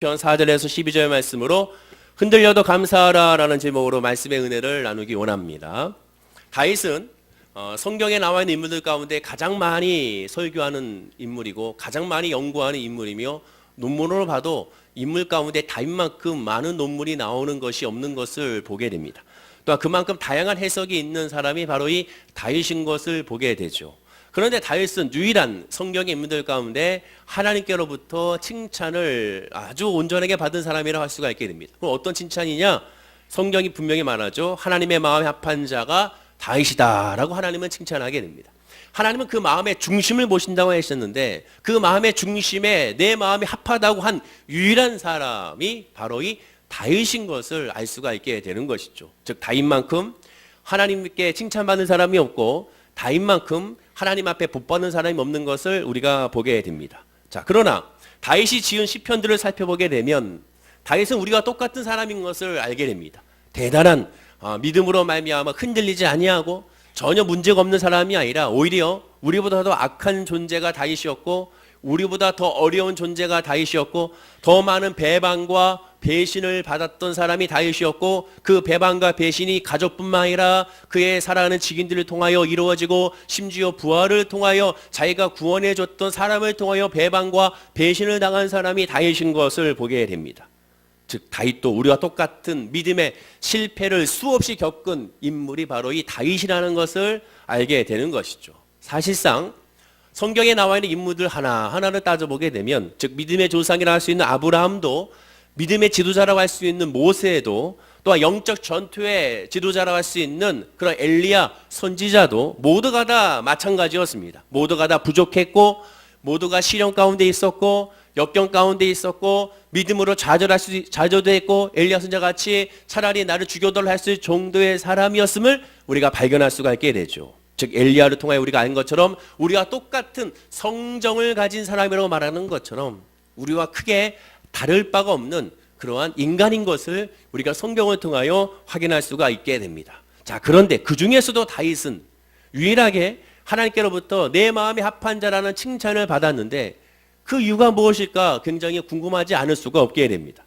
시편 4절에서 12절 말씀으로 흔들려도 감사하라라는 제목으로 말씀의 은혜를 나누기 원합니다. 다윗은 성경에 나와 있는 인물들 가운데 가장 많이 설교하는 인물이고 가장 많이 연구하는 인물이며 논문으로 봐도 인물 가운데 다윗만큼 많은 논문이 나오는 것이 없는 것을 보게 됩니다. 또한 그만큼 다양한 해석이 있는 사람이 바로 이 다윗인 것을 보게 되죠. 그런데 다윗은 유일한 성경의 인물들 가운데 하나님께로부터 칭찬을 아주 온전하게 받은 사람이라고 할 수가 있게 됩니다. 그럼 어떤 칭찬이냐? 성경이 분명히 말하죠. 하나님의 마음에 합한 자가 다윗이다라고 하나님은 칭찬하게 됩니다. 하나님은 그 마음의 중심을 보신다고 하셨는데 그 마음의 중심에 내 마음이 합하다고 한 유일한 사람이 바로 이 다윗인 것을 알 수가 있게 되는 것이죠. 즉 다윗만큼 하나님께 칭찬받는 사람이 없고 다윗만큼 하나님 앞에 복받는 사람이 없는 것을 우리가 보게 됩니다. 자, 그러나 다윗이 지은 시편들을 살펴보게 되면 다윗은 우리가 똑같은 사람인 것을 알게 됩니다. 대단한 믿음으로 말미암아 흔들리지 아니하고 전혀 문제가 없는 사람이 아니라 오히려 우리보다 더 악한 존재가 다윗이었고 우리보다 더 어려운 존재가 다윗이었고 더 많은 배반과 배신을 받았던 사람이 다윗이었고 그 배반과 배신이 가족뿐만 아니라 그의 사랑하는 직인들을 통하여 이루어지고 심지어 부하를 통하여 자기가 구원해 줬던 사람을 통하여 배반과 배신을 당한 사람이 다윗인 것을 보게 됩니다. 즉 다윗도 우리와 똑같은 믿음의 실패를 수없이 겪은 인물이 바로 이 다윗이라는 것을 알게 되는 것이죠. 사실상 성경에 나와 있는 인물들 하나하나를 따져보게 되면 즉 믿음의 조상이라 할 수 있는 아브라함도 믿음의 지도자라고 할 수 있는 모세도 또한 영적 전투의 지도자라고 할 수 있는 그런 엘리야 선지자도 모두가 다 마찬가지였습니다. 모두가 다 부족했고 모두가 시련 가운데 있었고 역경 가운데 있었고 믿음으로 좌절도 했고 엘리야 선지자 같이 차라리 나를 죽여달라 했을 정도의 사람이었음을 우리가 발견할 수가 있게 되죠. 즉 엘리야를 통하여 우리가 아는 것처럼 우리와 똑같은 성정을 가진 사람이라고 말하는 것처럼 우리와 크게 다를 바가 없는 그러한 인간인 것을 우리가 성경을 통하여 확인할 수가 있게 됩니다. 자, 그런데 그 중에서도 다윗은 유일하게 하나님께로부터 내 마음에 합한 자라는 칭찬을 받았는데 그 이유가 무엇일까 굉장히 궁금하지 않을 수가 없게 됩니다.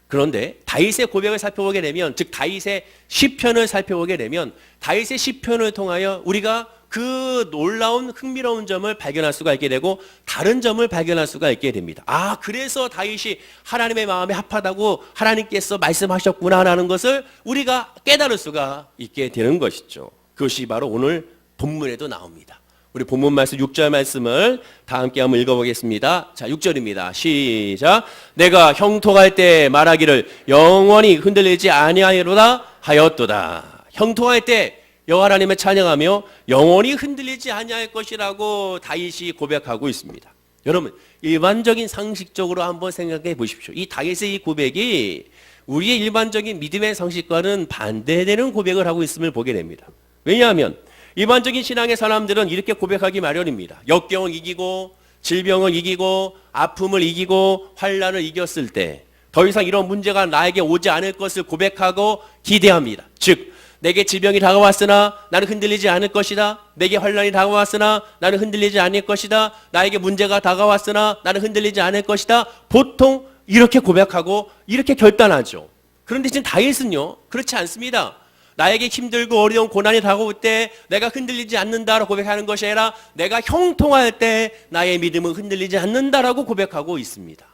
그런데 다윗의 고백을 살펴보게 되면 즉 다윗의 시편을 살펴보게 되면 다윗의 시편을 통하여 우리가 그 놀라운 흥미로운 점을 발견할 수가 있게 되고 다른 점을 발견할 수가 있게 됩니다. 그래서 다윗이 하나님의 마음에 합하다고 하나님께서 말씀하셨구나라는 것을 우리가 깨달을 수가 있게 되는 것이죠. 그것이 바로 오늘 본문에도 나옵니다. 우리 본문 말씀 6절 말씀을 다 함께 한번 읽어보겠습니다. 자, 6절입니다. 시작. 내가 형통할 때 말하기를 영원히 흔들리지 아니하리로다 하였도다. 형통할 때 여호와 하나님을 찬양하며 영원히 흔들리지 아니할 것이라고 다윗이 고백하고 있습니다. 여러분 일반적인 상식적으로 한번 생각해 보십시오. 이 다윗의 이 고백이 우리의 일반적인 믿음의 상식과는 반대되는 고백을 하고 있음을 보게 됩니다. 왜냐하면 일반적인 신앙의 사람들은 이렇게 고백하기 마련입니다. 역경을 이기고 질병을 이기고 아픔을 이기고 환난을 이겼을 때 더 이상 이런 문제가 나에게 오지 않을 것을 고백하고 기대합니다. 즉 내게 질병이 다가왔으나 나는 흔들리지 않을 것이다. 내게 환난이 다가왔으나 나는 흔들리지 않을 것이다. 나에게 문제가 다가왔으나 나는 흔들리지 않을 것이다. 보통 이렇게 고백하고 이렇게 결단하죠. 그런데 지금 다윗은요 그렇지 않습니다. 나에게 힘들고 어려운 고난이 다가올 때 내가 흔들리지 않는다라고 고백하는 것이 아니라 내가 형통할 때 나의 믿음은 흔들리지 않는다라고 고백하고 있습니다.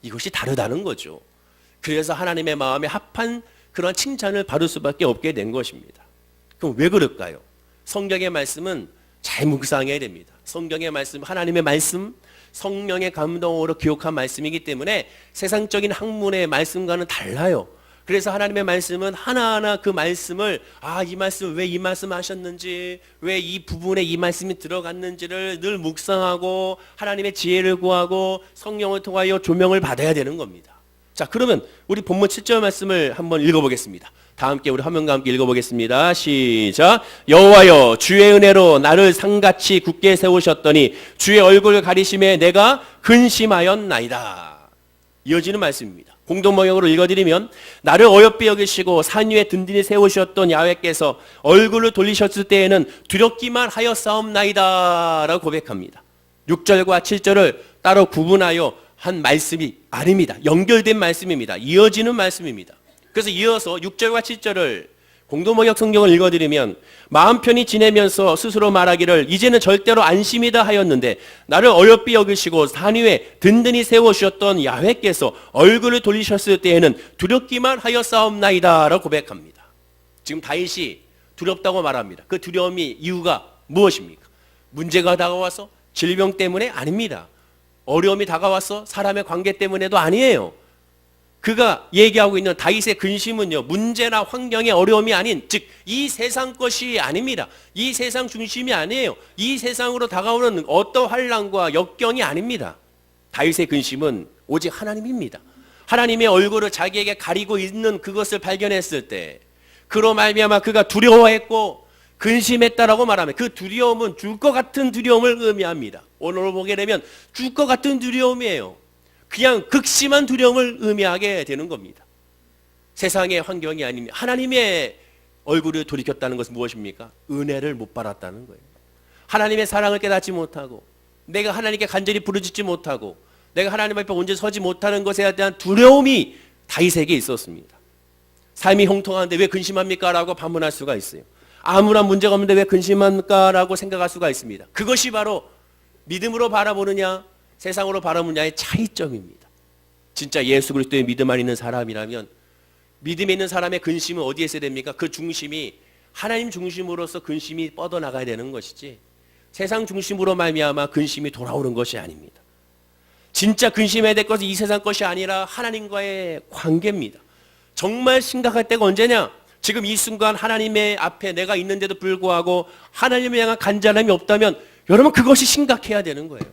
이것이 다르다는 거죠. 그래서 하나님의 마음에 합한 그런 칭찬을 받을 수밖에 없게 된 것입니다. 그럼 왜 그럴까요? 성경의 말씀은 잘 묵상해야 됩니다. 성경의 말씀, 하나님의 말씀, 성령의 감동으로 기록한 말씀이기 때문에 세상적인 학문의 말씀과는 달라요. 그래서 하나님의 말씀은 하나하나 그 말씀을 이 말씀 왜 이 말씀 하셨는지 왜 이 부분에 이 말씀이 들어갔는지를 늘 묵상하고 하나님의 지혜를 구하고 성령을 통하여 조명을 받아야 되는 겁니다. 자, 그러면 우리 본문 7절 말씀을 한번 읽어보겠습니다. 다 함께 우리 화면과 함께 읽어보겠습니다. 시작. 여호와여 주의 은혜로 나를 상같이 굳게 세우셨더니 주의 얼굴 가리심에 내가 근심하였나이다. 이어지는 말씀입니다. 공동번역으로 읽어드리면 나를 어여삐 여기시고 산 위에 든든히 세우셨던 야훼께서 얼굴을 돌리셨을 때에는 두렵기만 하였사옵나이다 라고 고백합니다. 6절과 7절을 따로 구분하여 한 말씀이 아닙니다. 연결된 말씀입니다. 이어지는 말씀입니다. 그래서 이어서 6절과 7절을 공동번역 성경을 읽어드리면 마음 편히 지내면서 스스로 말하기를 이제는 절대로 안심이다 하였는데 나를 어렵게 여기시고 산 위에 든든히 세워주셨던 야훼께서 얼굴을 돌리셨을 때에는 두렵기만 하였사옵나이다 라고 고백합니다. 지금 다윗이 두렵다고 말합니다. 그 두려움이 이유가 무엇입니까? 문제가 다가와서 질병 때문에 아닙니다. 어려움이 다가와서 사람의 관계 때문에도 아니에요. 그가 얘기하고 있는 다윗의 근심은요, 문제나 환경의 어려움이 아닌, 즉 이 세상 것이 아닙니다. 이 세상 중심이 아니에요. 이 세상으로 다가오는 어떤 환난과 역경이 아닙니다. 다윗의 근심은 오직 하나님입니다. 하나님의 얼굴을 자기에게 가리고 있는 그것을 발견했을 때 그로 말미암아 그가 두려워했고 근심했다라고 말하면 그 두려움은 죽을 것 같은 두려움을 의미합니다. 오늘 보게 되면 죽을 것 같은 두려움이에요. 그냥 극심한 두려움을 의미하게 되는 겁니다. 세상의 환경이 아닙니다. 하나님의 얼굴을 돌이켰다는 것은 무엇입니까? 은혜를 못 받았다는 거예요. 하나님의 사랑을 깨닫지 못하고 내가 하나님께 간절히 부르짖지 못하고 내가 하나님 앞에 온전히 서지 못하는 것에 대한 두려움이 다윗에게 있었습니다. 삶이 형통한데 왜 근심합니까? 라고 반문할 수가 있어요. 아무런 문제가 없는데 왜 근심합니까? 라고 생각할 수가 있습니다. 그것이 바로 믿음으로 바라보느냐 세상으로 바라보느냐의 차이점입니다. 진짜 예수 그리스도의 믿음 안에 있는 사람이라면 믿음에 있는 사람의 근심은 어디에 있어야 됩니까? 그 중심이 하나님 중심으로서 근심이 뻗어나가야 되는 것이지 세상 중심으로 말미암아 근심이 돌아오는 것이 아닙니다. 진짜 근심해야 될 것은 이 세상 것이 아니라 하나님과의 관계입니다. 정말 심각할 때가 언제냐? 지금 이 순간 하나님의 앞에 내가 있는데도 불구하고 하나님을 향한 간절함이 없다면 여러분 그것이 심각해야 되는 거예요.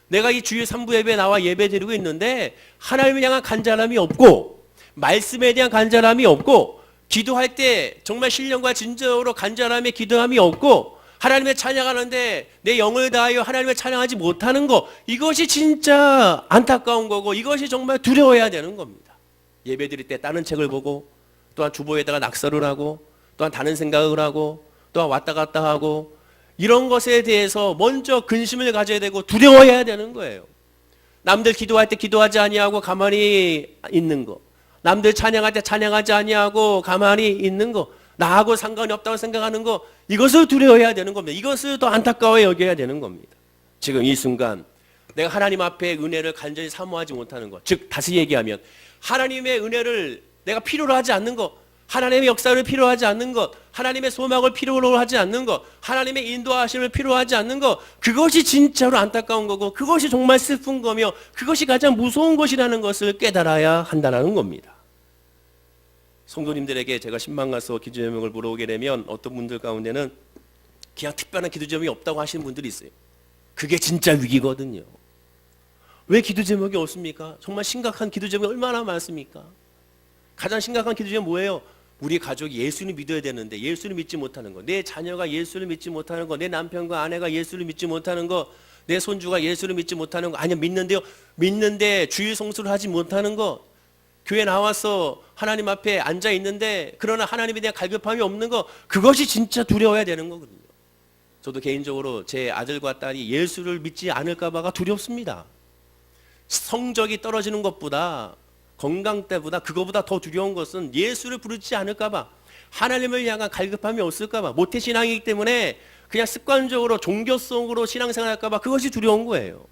내가 이 주일 3부 예배에 나와 예배 드리고 있는데 하나님을 향한 간절함이 없고 말씀에 대한 간절함이 없고 기도할 때 정말 신령과 진정으로 간절함에 기도함이 없고 하나님의 찬양하는데 내 영을 다하여 하나님을 찬양하지 못하는 거 이것이 진짜 안타까운 거고 이것이 정말 두려워해야 되는 겁니다. 예배 드릴 때 다른 책을 보고 또한 주보에다가 낙서를 하고 또한 다른 생각을 하고 또한 왔다 갔다 하고 이런 것에 대해서 먼저 근심을 가져야 되고 두려워해야 되는 거예요. 남들 기도할 때 기도하지 아니하고 가만히 있는 거, 남들 찬양할 때 찬양하지 아니하고 가만히 있는 거, 나하고 상관이 없다고 생각하는 거 이것을 두려워해야 되는 겁니다. 이것을 더 안타까워 여겨야 되는 겁니다. 지금 이 순간 내가 하나님 앞에 은혜를 간절히 사모하지 못하는 것, 즉 다시 얘기하면 하나님의 은혜를 내가 필요로 하지 않는 것, 하나님의 역사를 필요로 하지 않는 것, 하나님의 소망을 필요로 하지 않는 것, 하나님의 인도하심을 필요하지 않는 것, 그것이 진짜로 안타까운 거고 그것이 정말 슬픈 거며 그것이 가장 무서운 것이라는 것을 깨달아야 한다는 겁니다. 성도님들에게 제가 신방 가서 기도 제목을 물어보게 되면 어떤 분들 가운데는 그냥 특별한 기도 제목이 없다고 하시는 분들이 있어요. 그게 진짜 위기거든요. 왜 기도 제목이 없습니까? 정말 심각한 기도 제목이 얼마나 많습니까? 가장 심각한 기도 제목이 뭐예요? 우리 가족이 예수를 믿어야 되는데 예수를 믿지 못하는 거, 내 자녀가 예수를 믿지 못하는 거, 내 남편과 아내가 예수를 믿지 못하는 거, 내 손주가 예수를 믿지 못하는 거, 아니면 믿는데 주일 성수를 하지 못하는 거, 교회 나와서 하나님 앞에 앉아 있는데 그러나 하나님에 대한 갈급함이 없는 거, 그것이 진짜 두려워야 되는 거거든요. 저도 개인적으로 제 아들과 딸이 예수를 믿지 않을까 봐가 두렵습니다. 성적이 떨어지는 것보다 건강 때보다 그거보다 더 두려운 것은 예수를 부르지 않을까 봐, 하나님을 향한 갈급함이 없을까 봐, 모태신앙이기 때문에 그냥 습관적으로 종교성으로 신앙생활할까 봐 그것이 두려운 거예요.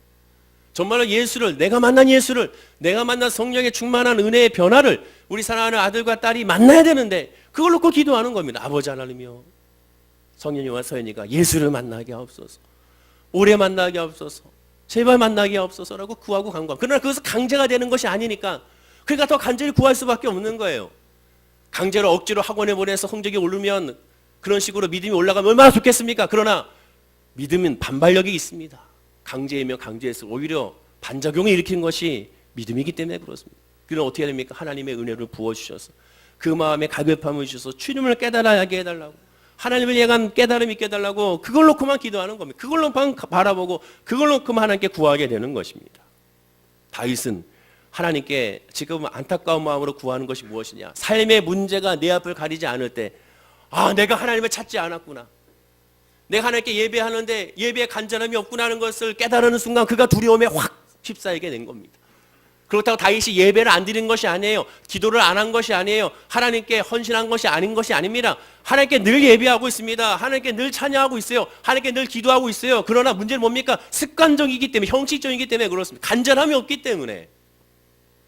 정말로 예수를, 내가 만난 예수를, 내가 만난 성령의 충만한 은혜의 변화를 우리 사랑하는 아들과 딸이 만나야 되는데 그걸 놓고 기도하는 겁니다. 아버지 하나님이여, 성년이와 서연이가 예수를 만나게 하옵소서, 오래 만나게 하옵소서, 제발 만나게 하옵소서라고 구하고 간 겁니다. 그러나 그것은 강제가 되는 것이 아니니까 그러니까 더 간절히 구할 수밖에 없는 거예요. 강제로 억지로 학원에 보내서 성적이 오르면 그런 식으로 믿음이 올라가면 얼마나 좋겠습니까? 그러나 믿음은 반발력이 있습니다. 강제이며 강제해서 오히려 반작용을 일으킨 것이 믿음이기 때문에 그렇습니다. 그럼 어떻게 됩니까? 하나님의 은혜를 부어주셔서 그 마음에 갈급함을 주셔서 주님을 깨달아야게 해달라고, 하나님을 향한 깨달음이 있게 해달라고 그걸 놓고만 기도하는 겁니다. 그걸 놓고만 바라보고 그걸 놓고만 하나님께 구하게 되는 것입니다. 다윗은 하나님께 지금 안타까운 마음으로 구하는 것이 무엇이냐? 삶의 문제가 내 앞을 가리지 않을 때, 아, 내가 하나님을 찾지 않았구나, 내가 하나님께 예배하는데 예배에 간절함이 없구나 하는 것을 깨달은 순간 그가 두려움에 확 휩싸이게 된 겁니다. 그렇다고 다윗이 예배를 안 드린 것이 아니에요. 기도를 안 한 것이 아니에요. 하나님께 헌신한 것이 아닌 것이 아닙니다. 하나님께 늘 예배하고 있습니다. 하나님께 늘 찬양하고 있어요. 하나님께 늘 기도하고 있어요. 그러나 문제는 뭡니까? 습관적이기 때문에, 형식적이기 때문에 그렇습니다. 간절함이 없기 때문에.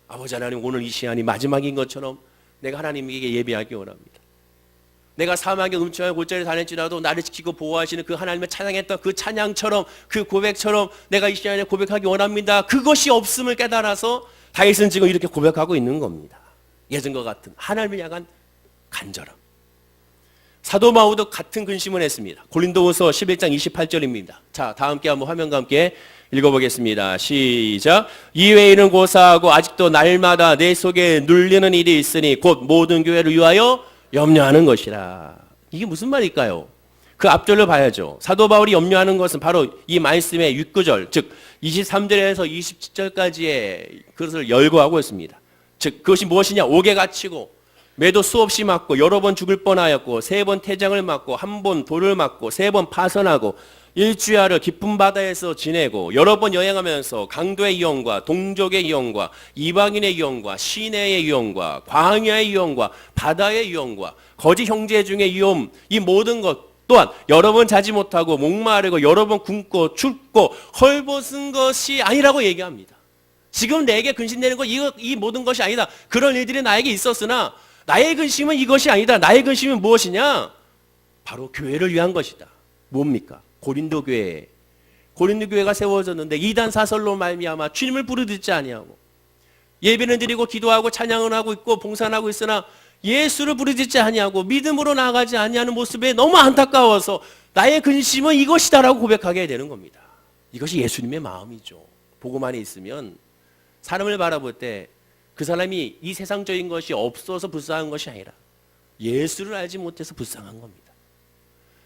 아버지 하나님, 오늘 이 시간이 마지막인 것처럼 내가 하나님에게 예배하기 원합니다. 내가 사막의 음침한 골짜기를 다닐지라도 나를 지키고 보호하시는 그 하나님을 찬양했던 그 찬양처럼, 그 고백처럼 내가 이 시간에 고백하기 원합니다. 그것이 없음을 깨달아서 다윗은 지금 이렇게 고백하고 있는 겁니다. 예전과 같은 하나님을 향한 간절함. 사도 바울도 같은 근심을 했습니다. 고린도후서 11장 28절입니다. 자, 다 함께 한번 화면과 함께 읽어보겠습니다. 시작. 이외에는 고사하고 아직도 날마다 내 속에 눌리는 일이 있으니 곧 모든 교회를 위하여 염려하는 것이라. 이게 무슨 말일까요? 그 앞절을 봐야죠. 사도 바울이 염려하는 것은 바로 이 말씀의 6구절, 즉 23절에서 27절까지의 그것을 열거하고 있습니다. 즉 그것이 무엇이냐? 옥에 갇히고 매도 수없이 맞고 여러 번 죽을 뻔하였고 3번 태장을 맞고 1번 돌을 맞고 3번 파선하고 일주야를 깊은 바다에서 지내고 여러 번 여행하면서 강도의 위험과 동족의 위험과 이방인의 위험과 시내의 위험과 광야의 위험과 바다의 위험과 거짓 형제 중의 위험, 이 모든 것 또한 여러 번 자지 못하고 목마르고 여러 번 굶고 춥고 헐벗은 것이 아니라고 얘기합니다. 지금 내게 근심되는 것 이 모든 것이 아니다. 그런 일들이 나에게 있었으나 나의 근심은 이것이 아니다. 나의 근심은 무엇이냐? 바로 교회를 위한 것이다. 뭡니까? 고린도 교회가 세워졌는데 이단 사설로 말미암아 주님을 부르짖지 아니하고 예배는 드리고 기도하고 찬양을 하고 있고 봉사하고 있으나 예수를 부르짖지 아니하고 믿음으로 나아가지 아니하는 모습에 너무 안타까워서 나의 근심은 이것이다라고 고백하게 되는 겁니다. 이것이 예수님의 마음이죠. 복음 안에 있으면 사람을 바라볼 때 그 사람이 이 세상적인 것이 없어서 불쌍한 것이 아니라 예수를 알지 못해서 불쌍한 겁니다.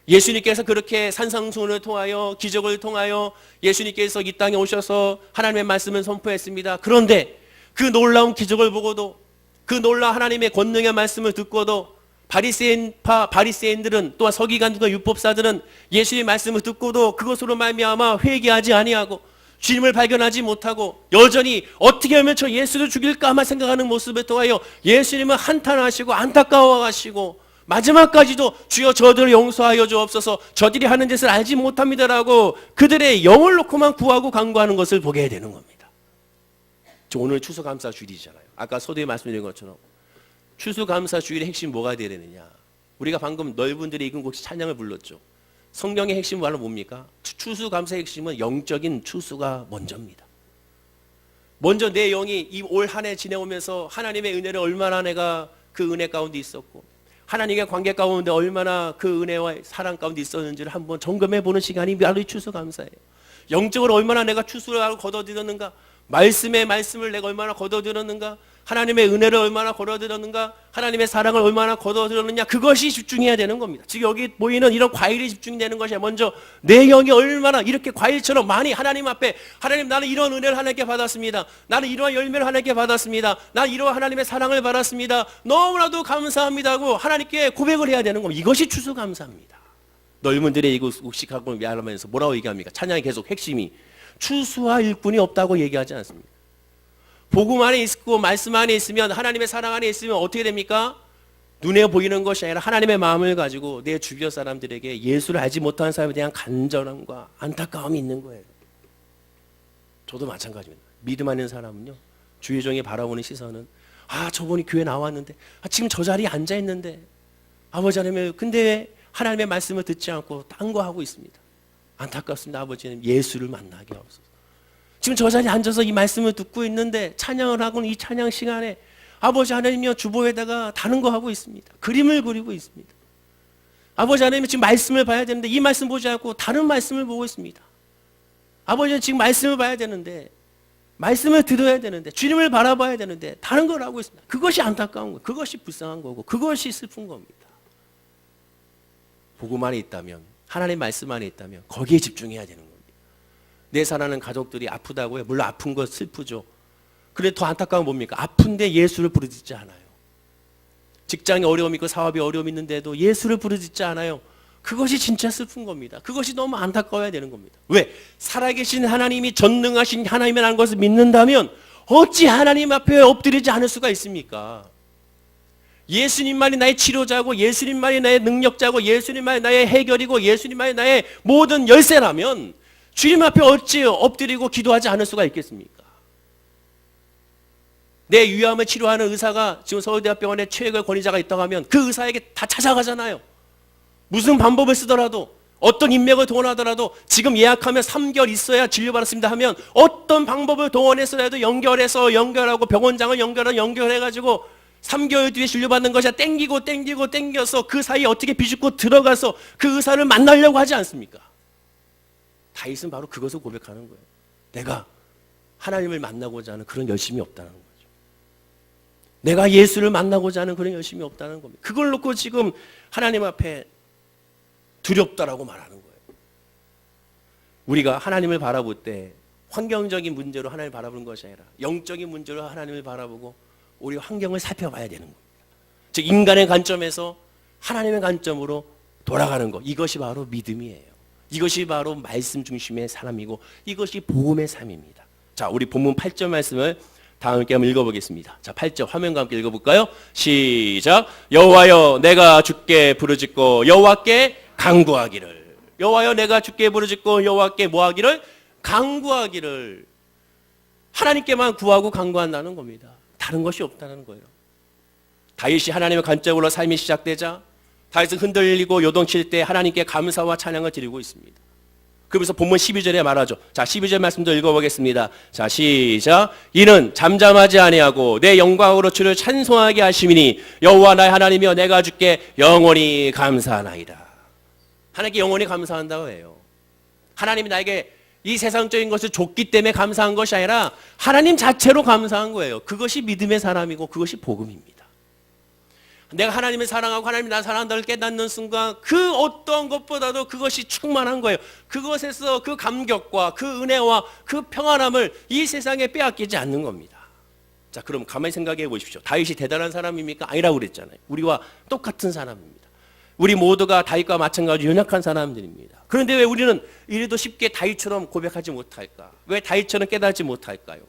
예수님께서 그렇게 산상수훈을 통하여 기적을 통하여 예수님께서 이 땅에 오셔서 하나님의 말씀을 선포했습니다. 그런데 그 놀라운 기적을 보고도 그 놀라운 하나님의 권능의 말씀을 듣고도 바리새인들은 또한 서기관들과 율법사들은 예수님의 말씀을 듣고도 그것으로 말미암아 회개하지 아니하고 주님을 발견하지 못하고 여전히 어떻게 하면 저 예수를 죽일까만 생각하는 모습을 통하여 예수님을 한탄하시고 안타까워하시고 마지막까지도 주여 저들을 용서하여 주옵소서 저들이 하는 짓을 알지 못합니다라고 그들의 영을 놓고만 구하고 간구하는 것을 보게 되는 겁니다. 오늘 추수감사 주일이잖아요. 아까 서두에 말씀드린 것처럼 추수감사 주일의 핵심이 뭐가 되어야 되느냐? 우리가 방금 넓은들의 익은 곡식 찬양을 불렀죠. 성경의 핵심은 바로 뭡니까? 추수감사의 핵심은 영적인 추수가 먼저입니다. 먼저 내 영이 이 올 한 해 지내오면서 하나님의 은혜를 얼마나 내가 그 은혜 가운데 있었고 하나님의 관계 가운데 얼마나 그 은혜와 사랑 가운데 있었는지를 한번 점검해 보는 시간이 바로 이 추수감사예요. 영적으로 얼마나 내가 추수를 하고 거둬들였는가, 말씀의 말씀을 내가 얼마나 거둬들였는가, 하나님의 은혜를 얼마나 거둬들였는가, 하나님의 사랑을 얼마나 거둬들였느냐, 그것이 집중해야 되는 겁니다. 지금 여기 보이는 이런 과일이 집중되는 것이 먼저 내 영이 얼마나 이렇게 과일처럼 많이 하나님 앞에 하나님 나는 이런 은혜를 하나님께 받았습니다. 나는 이러한 열매를 하나님께 받았습니다. 나는 이러한 하나님의 사랑을 받았습니다. 너무나도 감사합니다 하고 하나님께 고백을 해야 되는 겁니다. 이것이 추수감사입니다. 넓은 들의 이곳식하고 말하면서 뭐라고 얘기합니까? 찬양이 계속 핵심이 추수와 일꾼이 없다고 얘기하지 않습니까? 복음 안에 있고 말씀 안에 있으면 하나님의 사랑 안에 있으면 어떻게 됩니까? 눈에 보이는 것이 아니라 하나님의 마음을 가지고 내 주변 사람들에게 예수를 알지 못하는 사람에 대한 간절함과 안타까움이 있는 거예요. 저도 마찬가지입니다. 믿음 안에 있는 사람은요, 주의 종이 바라보는 시선은 저분이 교회 나왔는데 지금 저 자리에 앉아있는데 아버지 하나님 근데 왜 하나님의 말씀을 듣지 않고 딴 거 하고 있습니다. 안타깝습니다. 아버지는 예수를 만나게 하옵소서. 지금 저 자리에 앉아서 이 말씀을 듣고 있는데 찬양을 하고는 이 찬양 시간에 아버지 하나님이여 주보에다가 다른 거 하고 있습니다. 그림을 그리고 있습니다. 아버지 하나님 지금 말씀을 봐야 되는데 이 말씀 보지 않고 다른 말씀을 보고 있습니다. 아버지는 지금 말씀을 봐야 되는데 말씀을 들어야 되는데 주님을 바라봐야 되는데 다른 걸 하고 있습니다. 그것이 안타까운 거예요. 그것이 불쌍한 거고 그것이 슬픈 겁니다. 복음 안에 있다면 하나님 말씀 안에 있다면 거기에 집중해야 되는 겁니다. 내 사랑하는 가족들이 아프다고요. 물론 아픈 거 슬프죠. 그런데 더 안타까운 건 뭡니까? 아픈데 예수를 부르짖지 않아요. 직장에 어려움이 있고 사업에 어려움이 있는데도 예수를 부르짖지 않아요. 그것이 진짜 슬픈 겁니다. 그것이 너무 안타까워야 되는 겁니다. 왜? 살아계신 하나님이 전능하신 하나님이라는 것을 믿는다면 어찌 하나님 앞에 엎드리지 않을 수가 있습니까? 예수님만이 나의 치료자고, 예수님만이 나의 능력자고, 예수님만이 나의 해결이고, 예수님만이 나의 모든 열쇠라면 주님 앞에 어찌 엎드리고 기도하지 않을 수가 있겠습니까? 내 위암을 치료하는 의사가 지금 서울대학병원에 최고의 권위자가 있다고 하면 그 의사에게 다 찾아가잖아요. 무슨 방법을 쓰더라도, 어떤 인맥을 동원하더라도, 지금 예약하면 3개월 있어야 진료받았습니다 하면 어떤 방법을 동원해서라도 연결하고 병원장을 연결해가지고 3개월 뒤에 진료받는 것이 땡겨서 그 사이에 어떻게 비집고 들어가서 그 의사를 만나려고 하지 않습니까? 다윗은 바로 그것을 고백하는 거예요. 내가 하나님을 만나고자 하는 그런 열심이 없다는 거죠. 내가 예수를 만나고자 하는 그런 열심이 없다는 겁니다. 그걸 놓고 지금 하나님 앞에 두렵다라고 말하는 거예요. 우리가 하나님을 바라볼 때 환경적인 문제로 하나님을 바라보는 것이 아니라 영적인 문제로 하나님을 바라보고 우리 환경을 살펴봐야 되는 겁니다. 즉 인간의 관점에서 하나님의 관점으로 돌아가는 것, 이것이 바로 믿음이에요. 이것이 바로 말씀 중심의 사람이고 이것이 복음의 삶입니다. 자, 우리 본문 8절 말씀을 다 함께 한번 읽어보겠습니다. 자, 8절 화면과 함께 읽어볼까요? 시작. 여호와여 내가 주께 부르짖고 여호와께 간구하기를. 여호와여 내가 주께 부르짖고 여호와께 뭐하기를? 간구하기를. 하나님께만 구하고 간구한다는 겁니다. 다른 것이 없다는 거예요. 다윗이 하나님의 관점으로 삶이 시작되자 다윗은 흔들리고 요동칠 때 하나님께 감사와 찬양을 드리고 있습니다. 그러면서 본문 12절에 말하죠. 자, 12절 말씀도 읽어보겠습니다. 자, 시작. 이는 잠잠하지 아니하고 내 영광으로 주를 찬송하게 하심이니 여호와 나의 하나님이여 내가 주께 영원히 감사하나이다. 하나님께 영원히 감사한다고 해요. 하나님이 나에게 이 세상적인 것을 줬기 때문에 감사한 것이 아니라 하나님 자체로 감사한 거예요. 그것이 믿음의 사람이고 그것이 복음입니다. 내가 하나님을 사랑하고 하나님이 나를 사랑한다를 깨닫는 순간 그 어떤 것보다도 그것이 충만한 거예요. 그것에서 그 감격과 그 은혜와 그 평안함을 이 세상에 빼앗기지 않는 겁니다. 자, 그럼 가만히 생각해 보십시오. 다윗이 대단한 사람입니까? 아니라고 그랬잖아요. 우리와 똑같은 사람입니다. 우리 모두가 다윗과 마찬가지로 연약한 사람들입니다. 그런데 왜 우리는 이래도 쉽게 다윗처럼 고백하지 못할까? 왜 다윗처럼 깨닫지 못할까요?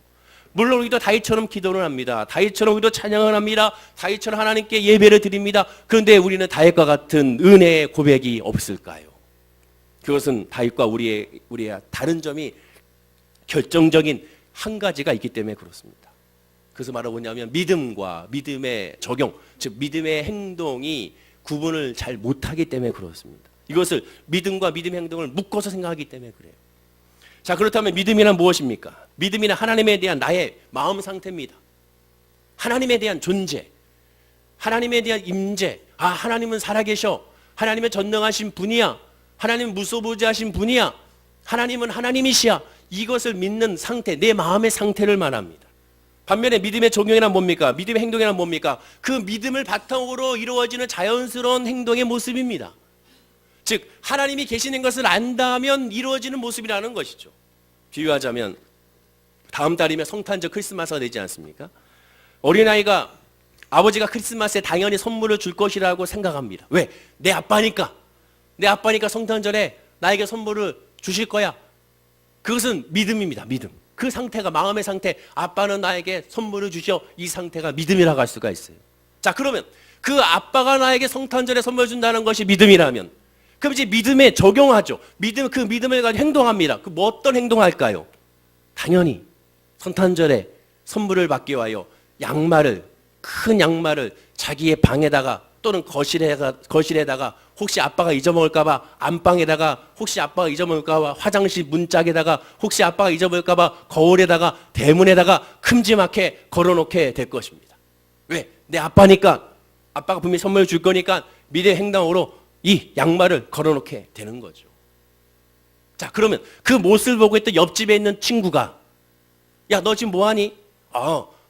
물론 우리도 다윗처럼 기도를 합니다. 다윗처럼 우리도 찬양을 합니다. 다윗처럼 하나님께 예배를 드립니다. 그런데 우리는 다윗과 같은 은혜의 고백이 없을까요? 그것은 다윗과 우리의 다른 점이 결정적인 한 가지가 있기 때문에 그렇습니다. 그래서 말하고 뭐냐면 믿음과 믿음의 적용, 즉 믿음의 행동이 구분을 잘 못하기 때문에 그렇습니다. 이것을 믿음과 믿음의 행동을 묶어서 생각하기 때문에 그래요. 자, 그렇다면 믿음이란 무엇입니까? 믿음이란 하나님에 대한 나의 마음 상태입니다. 하나님에 대한 존재, 하나님에 대한 임재. 아, 하나님은 살아계셔. 하나님은 전능하신 분이야. 하나님은 무소부지하신 분이야. 하나님은 하나님이시야. 이것을 믿는 상태, 내 마음의 상태를 말합니다. 반면에 믿음의 적용이란 뭡니까? 믿음의 행동이란 뭡니까? 그 믿음을 바탕으로 이루어지는 자연스러운 행동의 모습입니다. 즉 하나님이 계시는 것을 안다면 이루어지는 모습이라는 것이죠. 비유하자면 다음 달이면 성탄절 크리스마스가 되지 않습니까? 어린아이가 아버지가 크리스마스에 당연히 선물을 줄 것이라고 생각합니다. 왜? 내 아빠니까 성탄절에 나에게 선물을 주실 거야. 그것은 믿음입니다. 믿음. 그 상태가 마음의 상태, 아빠는 나에게 선물을 주셔. 이 상태가 믿음이라고 할 수가 있어요. 자, 그러면 그 아빠가 나에게 성탄절에 선물 준다는 것이 믿음이라면 그럼 이제 믿음에 적용하죠. 그 믿음을 가지고 행동합니다. 그 어떤 행동할까요? 당연히 성탄절에 선물을 받기 위하여 큰 양말을 자기의 방에다가 또는 거실에다가 혹시 아빠가 잊어먹을까봐 안방에다가 혹시 아빠가 잊어먹을까봐 화장실 문짝에다가 혹시 아빠가 잊어먹을까봐 거울에다가 대문에다가 큼지막하게 걸어놓게 될 것입니다. 왜? 내 아빠니까 아빠가 분명히 선물 줄 거니까 믿음의 행동으로 이 양말을 걸어놓게 되는 거죠. 자, 그러면 그 모습을 보고 있던 옆집에 있는 친구가 야, 너 지금 뭐하니?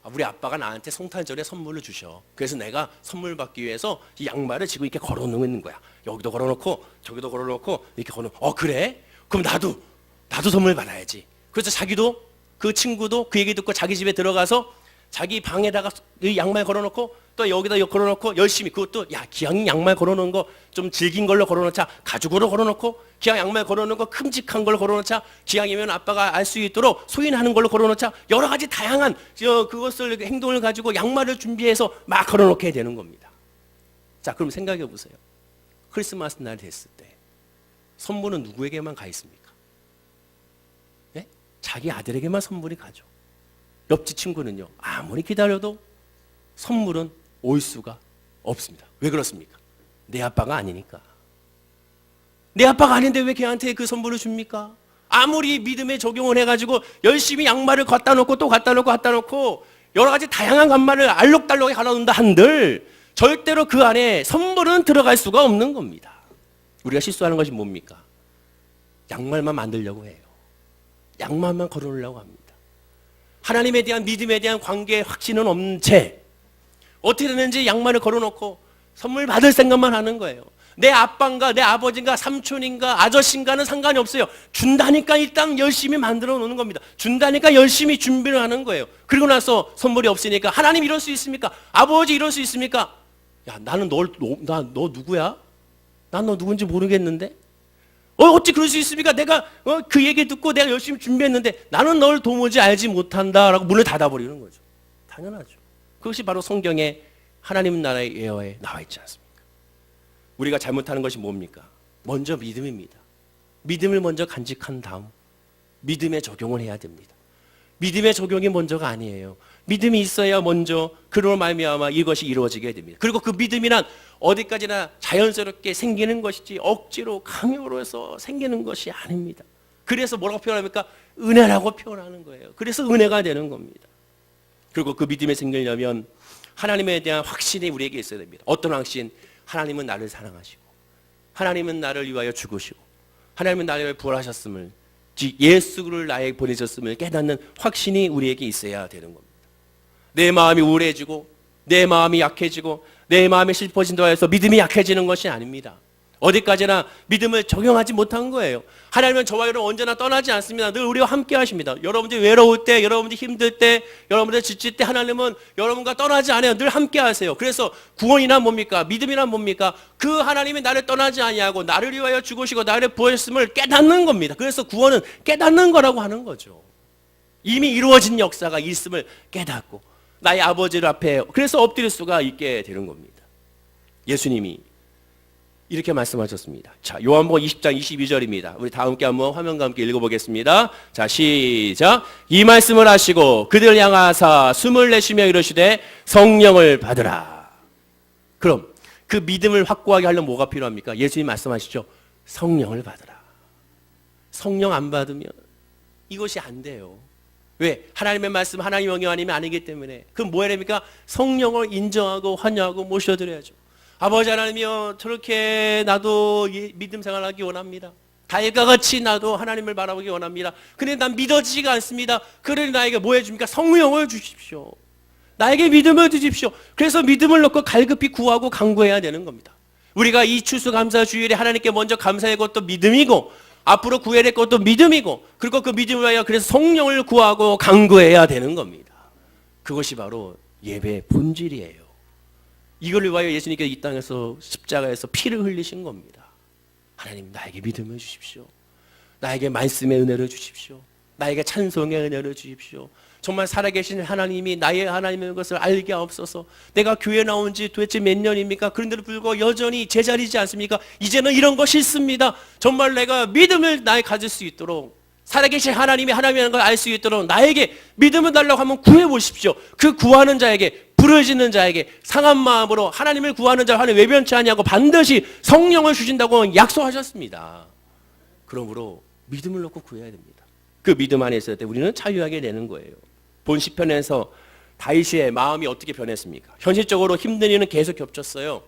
우리 아빠가 나한테 성탄절에 선물을 주셔. 그래서 내가 선물 받기 위해서 이 양말을 지금 이렇게 걸어놓는 거야. 여기도 걸어놓고 저기도 걸어놓고 이렇게 걸어놓고 그래? 그럼 나도 선물 받아야지. 그래서 자기도 그 친구도 그 얘기 듣고 자기 집에 들어가서 자기 방에다가 이 양말 걸어놓고 또 여기다 걸어놓고 열심히 그것도 야 기왕 양말 걸어놓은 거 좀 질긴 걸로 걸어놓자 가죽으로 걸어놓고 기왕 양말 걸어놓은 거 큼직한 걸로 걸어놓자 기왕이면 아빠가 알 수 있도록 소인하는 걸로 걸어놓자 여러 가지 다양한 그것을 행동을 가지고 양말을 준비해서 막 걸어놓게 되는 겁니다. 자 그럼 생각해 보세요. 크리스마스 날 됐을 때 선물은 누구에게만 가 있습니까? 네? 자기 아들에게만 선물이 가죠. 옆집 친구는요 아무리 기다려도 선물은 올 수가 없습니다. 왜 그렇습니까? 내 아빠가 아니니까. 내 아빠가 아닌데 왜 걔한테 그 선물을 줍니까? 아무리 믿음에 적용을 해가지고 열심히 양말을 갖다 놓고 또 갖다 놓고 여러 가지 다양한 양말을 알록달록하게 갈아놓는다 한들 절대로 그 안에 선물은 들어갈 수가 없는 겁니다. 우리가 실수하는 것이 뭡니까? 양말만 만들려고 해요. 양말만 걸어놓으려고 합니다. 하나님에 대한 믿음에 대한 관계의 확신은 없는 채 어떻게 되는지 양말을 걸어놓고 선물 받을 생각만 하는 거예요. 내 아빠인가 내 아버지인가 삼촌인가 아저씨인가는 상관이 없어요. 준다니까 일단 열심히 만들어 놓는 겁니다. 준다니까 열심히 준비를 하는 거예요. 그리고 나서 선물이 없으니까 하나님 이럴 수 있습니까? 아버지 이럴 수 있습니까? 야 나는 너 누구야? 난 너 누군지 모르겠는데 어찌 그럴 수 있습니까? 내가 그 얘기 듣고 내가 열심히 준비했는데 나는 널 도무지 알지 못한다라고 문을 닫아버리는 거죠. 당연하죠. 그것이 바로 성경에 하나님 나라의 예언에 나와 있지 않습니까? 우리가 잘못하는 것이 뭡니까? 먼저 믿음입니다. 믿음을 먼저 간직한 다음 믿음에 적용을 해야 됩니다. 믿음의 적용이 먼저가 아니에요. 믿음이 있어야 먼저 그로 말미암아 이것이 이루어지게 됩니다. 그리고 그 믿음이란 어디까지나 자연스럽게 생기는 것이지 억지로 강요로 해서 생기는 것이 아닙니다. 그래서 뭐라고 표현합니까? 은혜라고 표현하는 거예요. 그래서 은혜가 되는 겁니다. 그리고 그 믿음이 생기려면 하나님에 대한 확신이 우리에게 있어야 됩니다. 어떤 확신? 하나님은 나를 사랑하시고 하나님은 나를 위하여 죽으시고 하나님은 나를 위하여 부활하셨음을 예수를 나에게 보내셨음을 깨닫는 확신이 우리에게 있어야 되는 겁니다. 내 마음이 우울해지고 내 마음이 약해지고 내 마음이 슬퍼진다고 해서 믿음이 약해지는 것이 아닙니다. 어디까지나 믿음을 적용하지 못한 거예요. 하나님은 저와 여러분 언제나 떠나지 않습니다. 늘 우리와 함께 하십니다. 여러분들이 외로울 때, 여러분들이 힘들 때, 여러분들이 지칠 때 하나님은 여러분과 떠나지 않아요. 늘 함께 하세요. 그래서 구원이란 뭡니까? 믿음이란 뭡니까? 그 하나님이 나를 떠나지 아니하고 나를 위하여 죽으시고 나를 부활했음을 깨닫는 겁니다. 그래서 구원은 깨닫는 거라고 하는 거죠. 이미 이루어진 역사가 있음을 깨닫고 나의 아버지를 앞에 그래서 엎드릴 수가 있게 되는 겁니다. 예수님이 이렇게 말씀하셨습니다. 자, 요한복음 20장 22절입니다. 우리 다 함께 한번 화면과 함께 읽어보겠습니다. 자, 시작. 이 말씀을 하시고 그들 향하사 숨을 내쉬며 이르시되 성령을 받으라. 그럼 그 믿음을 확고하게 하려면 뭐가 필요합니까? 예수님 말씀하시죠. 성령을 받으라. 성령 안 받으면 이것이 안 돼요. 왜? 하나님의 말씀, 하나님의 영이 아니면 아니기 때문에. 그럼 뭐 해야 됩니까? 성령을 인정하고 환영하고 모셔드려야죠. 아버지 하나님이여 저렇게 나도 믿음 생활하기 원합니다. 다윗과 같이 나도 하나님을 바라보기 원합니다. 근데 난 믿어지지가 않습니다. 그러니 나에게 뭐 해줍니까? 성령을 주십시오. 나에게 믿음을 주십시오. 그래서 믿음을 넣고 갈급히 구하고 간구해야 되는 겁니다. 우리가 이 추수감사 주일에 하나님께 먼저 감사할 것도 믿음이고 앞으로 구해야 될 것도 믿음이고 그리고 그 믿음을 위하여 그래서 성령을 구하고 간구해야 되는 겁니다. 그것이 바로 예배의 본질이에요. 이걸 위하여 예수님께서 이 땅에서 십자가에서 피를 흘리신 겁니다. 하나님 나에게 믿음을 주십시오. 나에게 말씀의 은혜를 주십시오. 나에게 찬송의 은혜를 주십시오. 정말 살아계신 하나님이 나의 하나님인 것을 알게 하옵소서. 내가 교회 나온 지 도대체 몇 년입니까? 그런데도 불구하고 여전히 제자리지 않습니까? 이제는 이런 거 싫습니다. 정말 내가 믿음을 나에 가질 수 있도록 살아계신 하나님이 하나님이라는 걸 알 수 있도록 나에게 믿음을 달라고 하면 구해보십시오. 그 구하는 자에게 부르짖는 자에게 상한 마음으로 하나님을 구하는 자를 하나님 외변치 아니하고 반드시 성령을 주신다고 약속하셨습니다. 그러므로 믿음을 놓고 구해야 됩니다. 그 믿음 안에 있을 때 우리는 자유하게 되는 거예요. 본 시편에서 다윗의 마음이 어떻게 변했습니까? 현실적으로 힘든 일은 계속 겹쳤어요.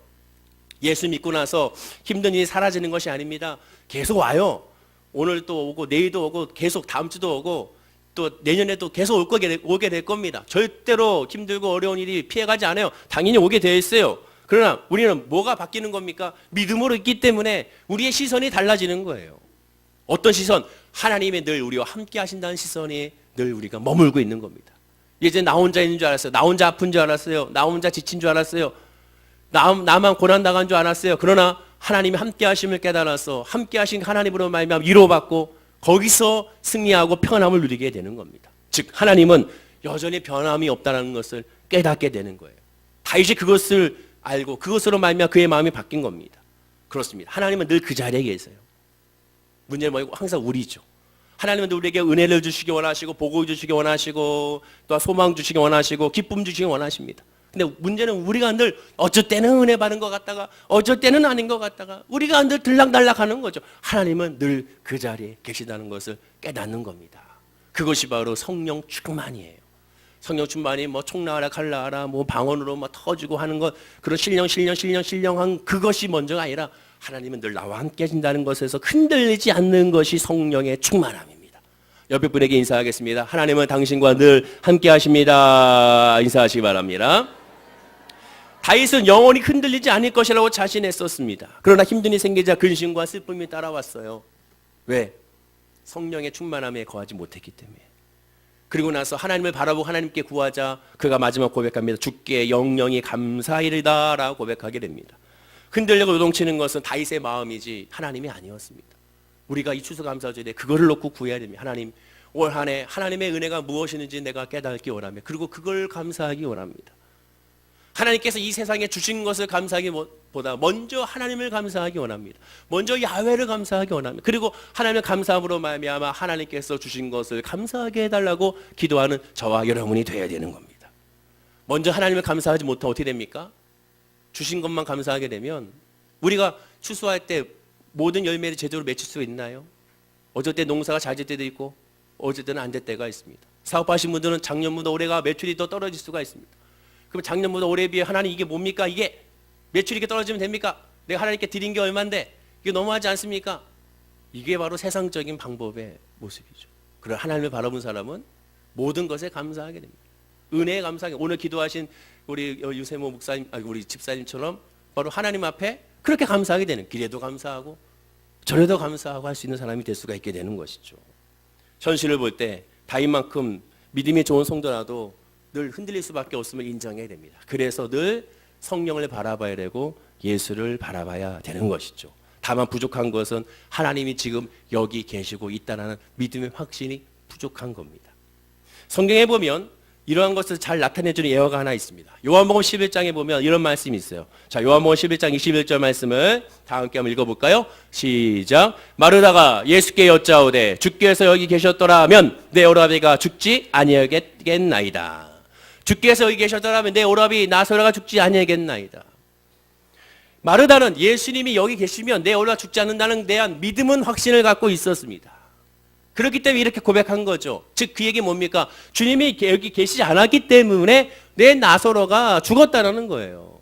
예수 믿고 나서 힘든 일이 사라지는 것이 아닙니다. 계속 와요. 오늘 또 오고 내일도 오고 계속 다음 주도 오고 또 내년에도 계속 오게 될 겁니다. 절대로 힘들고 어려운 일이 피해가지 않아요. 당연히 오게 되어 있어요. 그러나 우리는 뭐가 바뀌는 겁니까? 믿음으로 있기 때문에 우리의 시선이 달라지는 거예요. 어떤 시선? 하나님의 늘 우리와 함께 하신다는 시선이 늘 우리가 머물고 있는 겁니다. 이제 나 혼자 있는 줄 알았어요. 나 혼자 아픈 줄 알았어요. 나 혼자 지친 줄 알았어요. 나만 고난당한 줄 알았어요. 그러나 하나님이 함께 하심을 깨달아서 함께 하신 하나님으로 말미암아 위로받고 거기서 승리하고 평안함을 누리게 되는 겁니다. 즉 하나님은 여전히 변함이 없다는 것을 깨닫게 되는 거예요. 다윗이 그것을 알고 그것으로 말미암아 그의 마음이 바뀐 겁니다. 그렇습니다. 하나님은 늘 그 자리에 계세요. 문제는 뭐고 항상 우리죠. 하나님은 우리에게 은혜를 주시기 원하시고 복을 주시기 원하시고 또 소망 주시기 원하시고 기쁨 주시기 원하십니다. 근데 문제는 우리가 늘 어쩔 때는 은혜 받은 것 같다가 어쩔 때는 아닌 것 같다가 우리가 늘 들락날락하는 거죠. 하나님은 늘 그 자리에 계시다는 것을 깨닫는 겁니다. 그것이 바로 성령 충만이에요. 성령 충만이 뭐 총나하라 칼나하라 뭐 방언으로 뭐 터지고 하는 것 그런 신령한 그것이 먼저가 아니라 하나님은 늘 나와 함께 하신다는 것에서 흔들리지 않는 것이 성령의 충만함입니다. 옆에 분에게 인사하겠습니다. 하나님은 당신과 늘 함께 하십니다. 인사하시기 바랍니다. 다윗은 영원히 흔들리지 않을 것이라고 자신했었습니다. 그러나 힘든 일이 생기자 근심과 슬픔이 따라왔어요. 왜? 성령의 충만함에 거하지 못했기 때문에. 그리고 나서 하나님을 바라보고 하나님께 구하자 그가 마지막 고백합니다. 주께 영영이 감사이르다 라고 고백하게 됩니다. 흔들리고 요동치는 것은 다윗의 마음이지 하나님이 아니었습니다. 우리가 이 추수감사절에 그거를 놓고 구해야 됩니다. 하나님 올 한 해 하나님의 은혜가 무엇이는지 내가 깨닫기 원하며 그리고 그걸 감사하기 원합니다. 하나님께서 이 세상에 주신 것을 감사하기보다 먼저 하나님을 감사하기 원합니다. 먼저 야훼를 감사하기 원합니다. 그리고 하나님의 감사함으로 말미암아 하나님께서 주신 것을 감사하게 해달라고 기도하는 저와 여러분이 되어야 되는 겁니다. 먼저 하나님을 감사하지 못하면 어떻게 됩니까? 주신 것만 감사하게 되면 우리가 추수할 때 모든 열매를 제대로 맺힐 수 있나요? 어쩔 때 농사가 잘 될 때도 있고 어쩔 때는 안 될 때가 있습니다. 사업하신 분들은 작년보다 올해가 매출이 더 떨어질 수가 있습니다. 그럼 작년보다 올해에 비해 하나님 이게 뭡니까? 이게 매출이 이렇게 떨어지면 됩니까? 내가 하나님께 드린 게 얼만데 이게 너무하지 않습니까? 이게 바로 세상적인 방법의 모습이죠. 그러나 하나님을 바라본 사람은 모든 것에 감사하게 됩니다. 은혜에 감사하게. 오늘 기도하신 우리 유세모 목사님, 우리 집사님처럼 바로 하나님 앞에 그렇게 감사하게 되는 길에도 감사하고 절에도 감사하고 할 수 있는 사람이 될 수가 있게 되는 것이죠. 현실을 볼 때 다윗만큼 믿음이 좋은 성도라도 늘 흔들릴 수밖에 없음을 인정해야 됩니다. 그래서 늘 성령을 바라봐야 되고 예수를 바라봐야 되는 것이죠. 다만 부족한 것은 하나님이 지금 여기 계시고 있다는 믿음의 확신이 부족한 겁니다. 성경에 보면 이러한 것을 잘 나타내주는 예화가 하나 있습니다. 요한복음 11장에 보면 이런 말씀이 있어요. 자, 요한복음 11장 21절 말씀을 다 함께 한번 읽어볼까요? 시작. 마르다가 예수께 여짜오되 주께서 여기 계셨더라면 내 오라비가 죽지 아니하겠나이다. 주께서 여기 계셨더라면 내 오라비 나사로가 죽지 아니하겠나이다. 마르다는 예수님이 여기 계시면 내 오라비가 죽지 않는다는 대한 믿음은 확신을 갖고 있었습니다. 그렇기 때문에 이렇게 고백한 거죠. 즉 그 얘기 뭡니까? 주님이 여기 계시지 않았기 때문에 내 나사로가 죽었다는 거예요.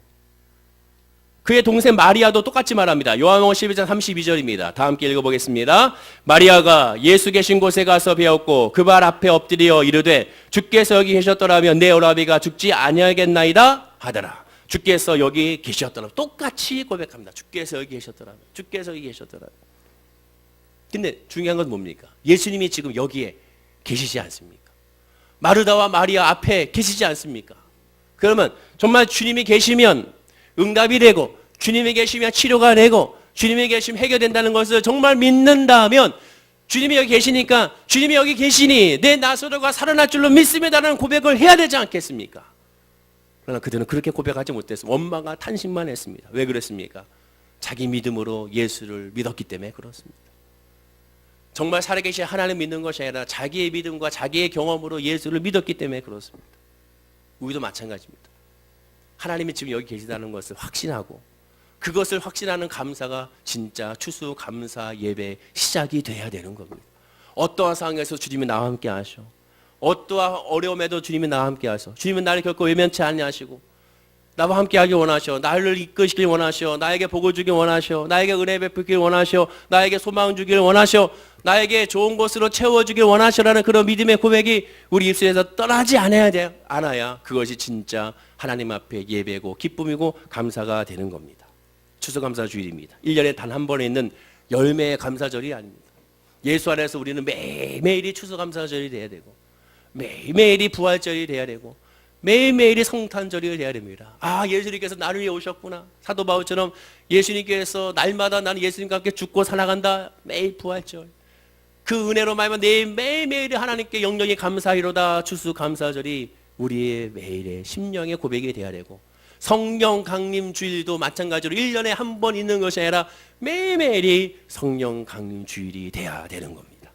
그의 동생 마리아도 똑같이 말합니다. 요한복음 11장 32절입니다. 다 함께 읽어보겠습니다. 마리아가 예수 계신 곳에 가서 배웠고 그 발 앞에 엎드려 이르되 주께서 여기 계셨더라면 내 오라비가 죽지 아니하겠나이다 하더라. 주께서 여기 계셨더라면 똑같이 고백합니다. 주께서 여기 계셨더라면 주께서 여기 계셨더라면. 근데 중요한 건 뭡니까? 예수님이 지금 여기에 계시지 않습니까? 마르다와 마리아 앞에 계시지 않습니까? 그러면 정말 주님이 계시면 응답이 되고 주님이 계시면 치료가 되고 주님이 계시면 해결된다는 것을 정말 믿는다면 주님이 여기 계시니까 주님이 여기 계시니 내 나사로가 살아날 줄로 믿습니다라는 고백을 해야 되지 않겠습니까? 그러나 그들은 그렇게 고백하지 못했습니다. 원망과 탄식만 했습니다. 왜 그랬습니까? 자기 믿음으로 예수를 믿었기 때문에 그렇습니다. 정말 살아계신 하나님 믿는 것이 아니라 자기의 믿음과 자기의 경험으로 예수를 믿었기 때문에 그렇습니다. 우리도 마찬가지입니다. 하나님이 지금 여기 계시다는 것을 확신하고 그것을 확신하는 감사가 진짜 추수 감사 예배 시작이 돼야 되는 겁니다. 어떠한 상황에서 주님이 나와 함께 하셔. 어떠한 어려움에도 주님이 나와 함께 하셔. 주님은 나를 결코 외면치 아니하시고 나와 함께 하길 원하셔. 나를 이끄시길 원하셔. 나에게 복을 주길 원하셔. 나에게 은혜 베풀길 원하셔. 나에게 소망 주길 원하셔. 나에게 좋은 것으로 채워주길 원하셔라는 그런 믿음의 고백이 우리 입술에서 떠나지 않아야 그것이 진짜 하나님 앞에 예배고 기쁨이고 감사가 되는 겁니다. 추수감사 주일입니다. 1년에 단 한 번에 있는 열매의 감사절이 아닙니다. 예수 안에서 우리는 매일이 추수감사절이 돼야 되고 매일매일이 부활절이 돼야 되고 매일매일이 성탄절이 돼야 됩니다. 아, 예수님께서 나를 위해 오셨구나. 사도 바울처럼 예수님께서 날마다 나는 예수님과 함께 죽고 살아간다. 매일 부활절. 그 은혜로 말하면 매일매일이 하나님께 영영이 감사이로다. 추수감사절이 우리의 매일의 심령의 고백이 돼야 되고, 성령 강림 주일도 마찬가지로 1년에 한 번 있는 것이 아니라 매일매일이 성령 강림 주일이 돼야 되는 겁니다.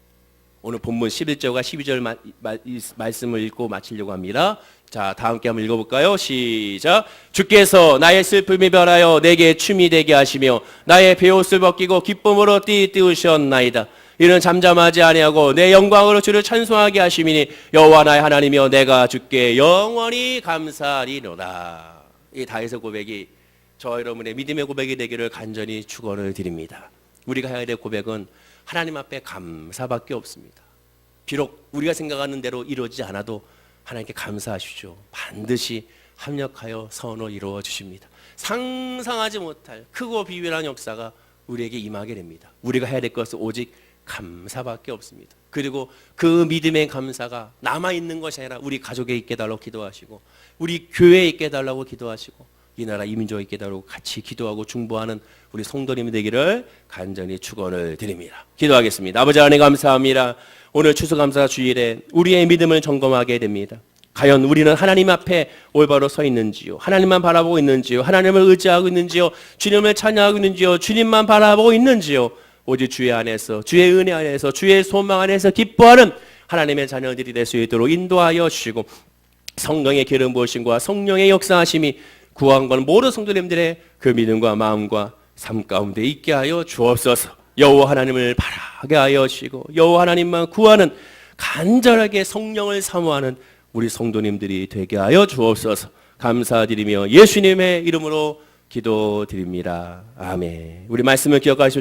오늘 본문 11절과 12절 말씀을 읽고 마치려고 합니다. 자, 다 함께 한번 읽어볼까요? 시작. 주께서 나의 슬픔이 변하여 내게 춤이 되게 하시며 나의 베옷을 벗기고 기쁨으로 띠우셨나이다. 이는 잠잠하지 아니하고 내 영광으로 주를 찬송하게 하심이니 여호와 나의 하나님이여 내가 주께 영원히 감사하리로다. 이 다윗의 고백이 저와 여러분의 믿음의 고백이 되기를 간절히 축원을 드립니다. 우리가 해야 될 고백은 하나님 앞에 감사밖에 없습니다. 비록 우리가 생각하는 대로 이루어지지 않아도 하나님께 감사하시죠. 반드시 합력하여 선을 이루어 주십니다. 상상하지 못할 크고 비밀한 역사가 우리에게 임하게 됩니다. 우리가 해야 될 것은 오직 감사밖에 없습니다. 그리고 그 믿음의 감사가 남아있는 것이 아니라 우리 가족에 있게 해달라고 기도하시고, 우리 교회에 있게 해달라고 기도하시고, 이 나라 이민족에 있게 해달라고 같이 기도하고 중보하는 우리 성도님이 되기를 간절히 축원을 드립니다. 기도하겠습니다. 아버지 하나님 감사합니다. 오늘 추수감사 주일에 우리의 믿음을 점검하게 됩니다. 과연 우리는 하나님 앞에 올바로 서 있는지요? 하나님만 바라보고 있는지요? 하나님을 의지하고 있는지요? 주님을 찬양하고 있는지요? 주님만 바라보고 있는지요? 오직 주의 안에서, 주의 은혜 안에서, 주의 소망 안에서 기뻐하는 하나님의 자녀들이 될 수 있도록 인도하여 주시고, 성령의 기름 부으심과 성령의 역사하심이 구원받는 모든 성도님들의 그 믿음과 마음과 삶 가운데 있게 하여 주옵소서. 여호와 하나님을 바라게 하여 주시고 여호와 하나님만 구하는, 간절하게 성령을 사모하는 우리 성도님들이 되게 하여 주옵소서. 감사드리며 예수님의 이름으로 기도드립니다. 아멘. 우리 말씀을 기억하시고